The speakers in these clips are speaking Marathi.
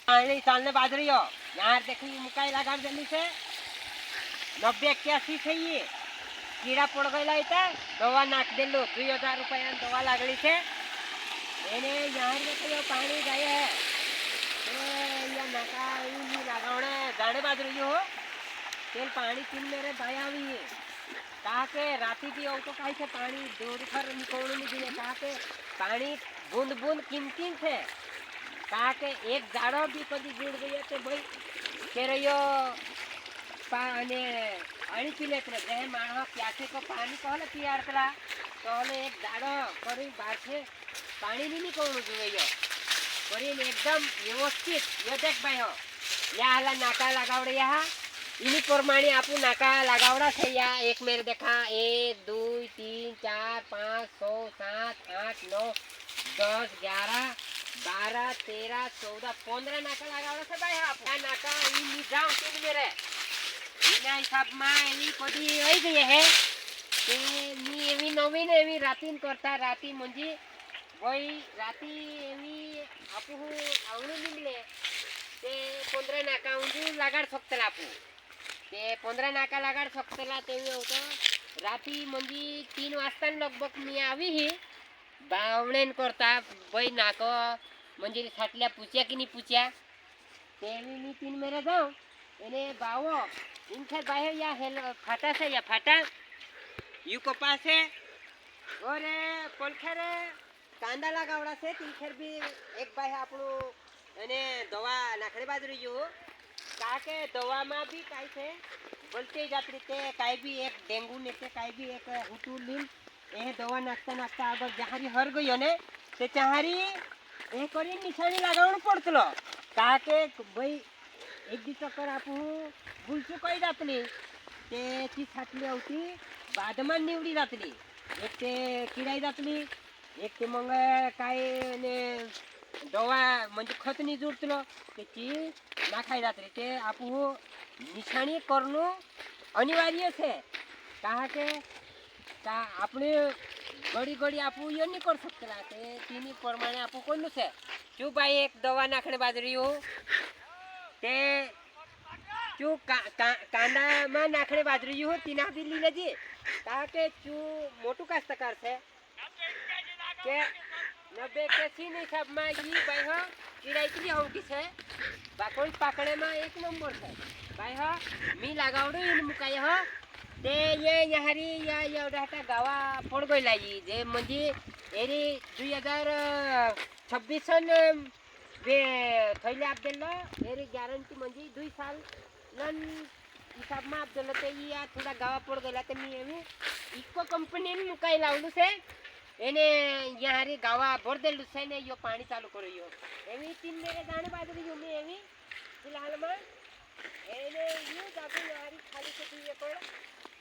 पानी सालने बाजरी हो यार देखी मुकाई लगा देली से 90-81 છે ये कीड़ा पड़ गया था दवा नाख देलो 2000 रुपया दवा लागली છે એને यार देखो पानी गए है या नाका नहीं लगावणे जाने बाजरी हो तेल पानी तीन मेरे भाई आवी है कहा के राती थी तो कहीं से पानी दूर पर निकोल नहीं दिए कहा के पानी बूंद बूंद किन से कहा के एक जाड़ो भी कभी जुड़ गई तो भाई के रहियो पानी अणी पी लेते जे माणो प्यासे को पानी कहले पियारतला कहले एक जाड़ो करी बाहर से पानी नहीं निकोल जुए करीन एकदम व्यवस्थित यो देख भाई हो या हला नाका लगावड़े यहाँ इन्हीं प्रमाणे आपू नाका लगावड़ा है या एक मेरे देखा 1 2 3 4 5 6 7 8 9 10 11 12 13 14 15 नाका लगावड़ा है भाई आप नाका इन जाओ तीन मेरे इना हिसाब में एनी कोडी होई गई है के मी एवी नवीन एवी रातीन करता राती मंजी वही राती एवी आपू आवणू निमले ते 15 नाका उंजू लगाड़ सकतला आपू ते 15 नाका लगाड़ सकतला तेवी होतं राती म्हणजे 3 वाजता लगभग मी आवी ही बावणेन करता बाई नाको म्हणजे साटल्या पुच्या की नाही पुच्या तेवी मी 3 मेरे जाऊ एने बावो इनसे बाहे या हेल फाटा से या फाटा यू कपास है और पोलखेरे कांदा लगावड़ा से तीन भी एक बाहे आपणो एने दवा नाखड़ी बाजरी जो काके दवा में भी काई से बोलते जात्री ते काई भी एक डेंगू ने ते काई भी एक हुटू लीन ए दवा नाखता नाखता अगर जहारी हर गयो ने ते चाहारी ए करी निशानी लगावण पड़तलो काके भाई एक दी चक्कर आपू भूलचू कई जातली ते ती छाटली होती बाद में निवडी जातली एक ते किडाई जातली एक ते मग काय ने दवा म्हणजे खत नहीं जुड़तलो त्याची नाखाई जातली ते आपू निशानी करनो अनिवार्य है कहा के का अपने घड़ी घड़ी आपू ये नहीं कर सकता ते तीनी प्रमाणे आपू कोनु से चू भाई एक दवा नाखणे बाजरी हो ते चू कांदा में नाखणे बाजरी हो तीना भी ली लेजी कहा के चू मोटू कास्तकार से के 90-81 हिसाब में ये भाई हो किरायतली होंगी से बाकोई पकड़े में एक नंबर है भाई हो मी लगावड़ो इन मुकाय हो ते ये यहारी या एवढा गावा पड़ गईला ये जे म्हणजे एरी 2026 वे थैले आप देलो एरी गॅरंटी म्हणजे 2 साल लन हिसाब में आप देलो ते या थोड़ा गावा पड़ गईला ते मी एवी इको कंपनी ने मुकाय लावलू से एने यारी गावा भर देलू से ने यो पानी चालू करो यो एवी 3 मेरे दाने बाजरी जो में एवी फिलहाल में एने यू जाके यारी खाली से दिए पड़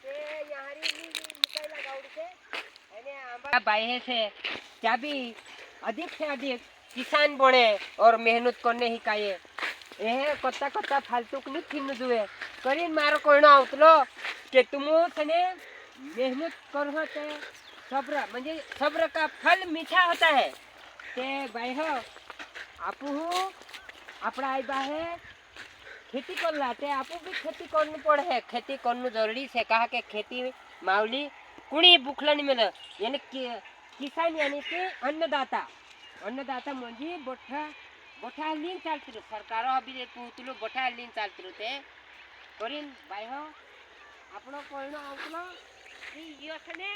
ते यारी नी मुकाई लगाउड़ से एने आंबा बाहे से क्या भी अधिक से अधिक किसान बने और मेहनत करने ही काये ए कत्ता कत्ता फालतू नहीं थिन जुए करीन मारो कोइनो आवतलो के तुमो थने मेहनत करते सब्र म्हणजे सब्र का फल मीठा होता है ते भाई हो आपू अपना आई बाहे खेती कर लाते आपू भी खेती करनी पड़े है खेती करनी जरूरी से कहा के खेती मावली कुणी भूखला नहीं मिले यानी किसान यानी कि अन्नदाता म्हणजे बोठा लीन चालती सरकार अभी पूतलो बोठा लीन चालती ते करीन भाई हो आपनो कोइनो आवतलो यो छने